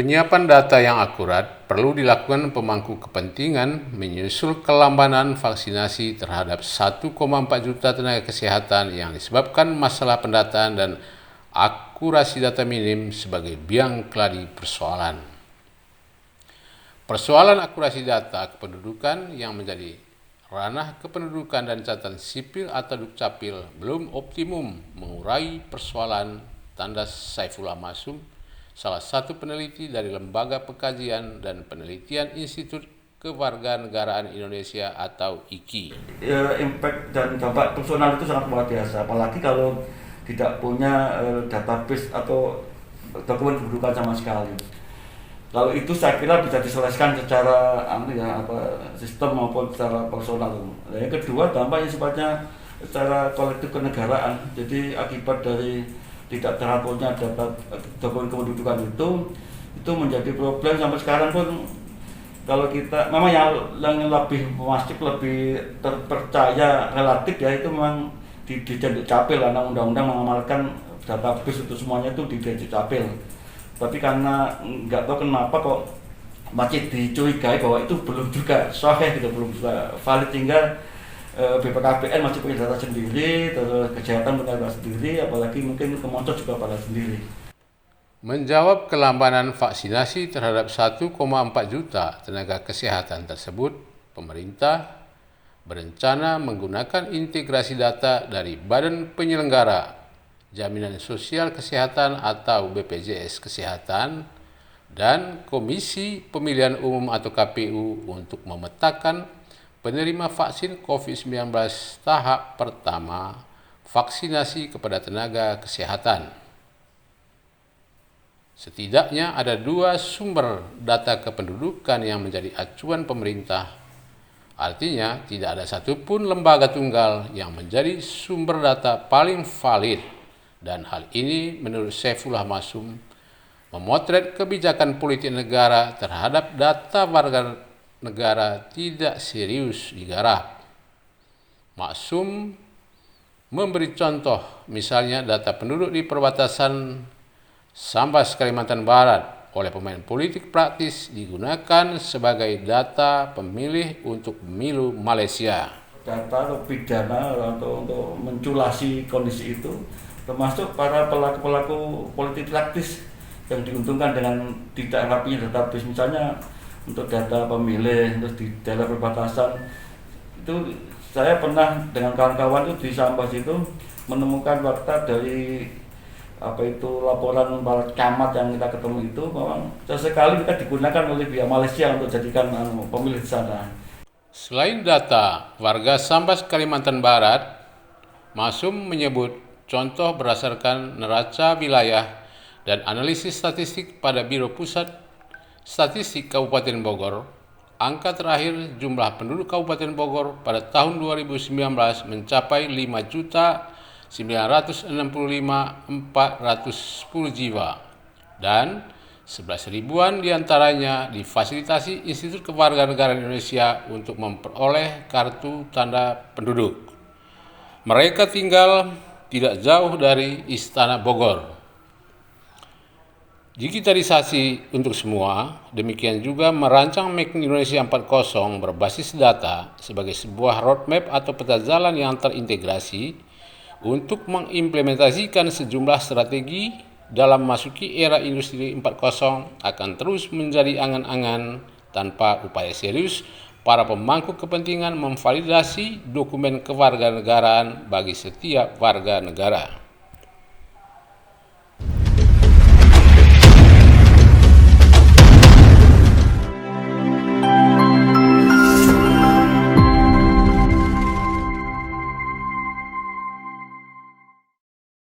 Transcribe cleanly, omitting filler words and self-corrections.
Penyiapan data yang akurat perlu dilakukan pemangku kepentingan menyusul kelambanan vaksinasi terhadap 1,4 juta tenaga kesehatan yang disebabkan masalah pendataan dan akurasi data minim sebagai biang keladi persoalan. Persoalan akurasi data kependudukan yang menjadi ranah kependudukan dan catatan sipil atau Dukcapil belum optimum mengurai persoalan, tanda Saifullah Masum, salah satu peneliti dari Lembaga Pengkajian dan Penelitian Institut Kewarganegaraan Indonesia atau IKI. Impact dan dampak personal itu sangat luar biasa, apalagi kalau tidak punya database atau dokumen kependudukan sama sekali. Kalau itu saya kira bisa diselesaikan secara sistem maupun secara personal. Yang kedua, dampaknya sifatnya secara kolektif kenegaraan. Jadi akibat dari tidak teraturnya data dokumen kependudukan itu menjadi problem sampai sekarang pun. Kalau kita memang yang lebih masif, lebih terpercaya relatif ya, itu memang di Dukcapil, karena undang-undang mengamalkan database untuk semuanya itu di Dukcapil. Tapi karena nggak tahu kenapa kok masih dicurigai bahwa itu belum juga sahih gitu, belum juga valid, hingga BPKBN masih punya data sendiri, terus kesehatan punya data sendiri, apalagi mungkin Kemensos juga pada sendiri. Menjawab kelambanan vaksinasi terhadap 1,4 juta tenaga kesehatan tersebut, pemerintah berencana menggunakan integrasi data dari Badan Penyelenggara Jaminan Sosial Kesehatan atau BPJS Kesehatan dan Komisi Pemilihan Umum atau KPU untuk memetakan penerima vaksin COVID-19 tahap pertama vaksinasi kepada tenaga kesehatan. Setidaknya ada 2 sumber data kependudukan yang menjadi acuan pemerintah. Artinya tidak ada satupun lembaga tunggal yang menjadi sumber data paling valid, dan hal ini menurut Saifullah Masum memotret kebijakan politik negara terhadap data warga negara tidak serius digarap. Masum memberi contoh, misalnya data penduduk di perbatasan Sambas, Kalimantan Barat oleh pemain politik praktis digunakan sebagai data pemilih untuk pemilu Malaysia. Data atau pidana atau untuk menculasi kondisi itu, termasuk para pelaku-pelaku politik praktis yang diuntungkan dengan tidak rapinya database, misalnya untuk data pemilih, terus di daerah perbatasan. Itu saya pernah dengan kawan-kawan itu di Sambas itu menemukan fakta dari laporan para camat yang kita ketemu itu, memang sesekali kita digunakan oleh pihak Malaysia untuk jadikan pemilih di sana. Selain data warga Sambas Kalimantan Barat, Masum menyebut contoh berdasarkan neraca wilayah dan analisis statistik pada Biro Pusat Statistik Kabupaten Bogor. Angka terakhir jumlah penduduk Kabupaten Bogor pada tahun 2019 mencapai 5.965.410 jiwa dan 11 ribuan diantaranya difasilitasi Institut Kewarganegaraan Indonesia untuk memperoleh kartu tanda penduduk. Mereka tinggal tidak jauh dari Istana Bogor. Digitalisasi untuk semua, demikian juga merancang Make Indonesia 4.0 berbasis data sebagai sebuah roadmap atau peta jalan yang terintegrasi untuk mengimplementasikan sejumlah strategi dalam memasuki era industri 4.0 akan terus menjadi angan-angan tanpa upaya serius para pemangku kepentingan memvalidasi dokumen kewarganegaraan bagi setiap warga negara.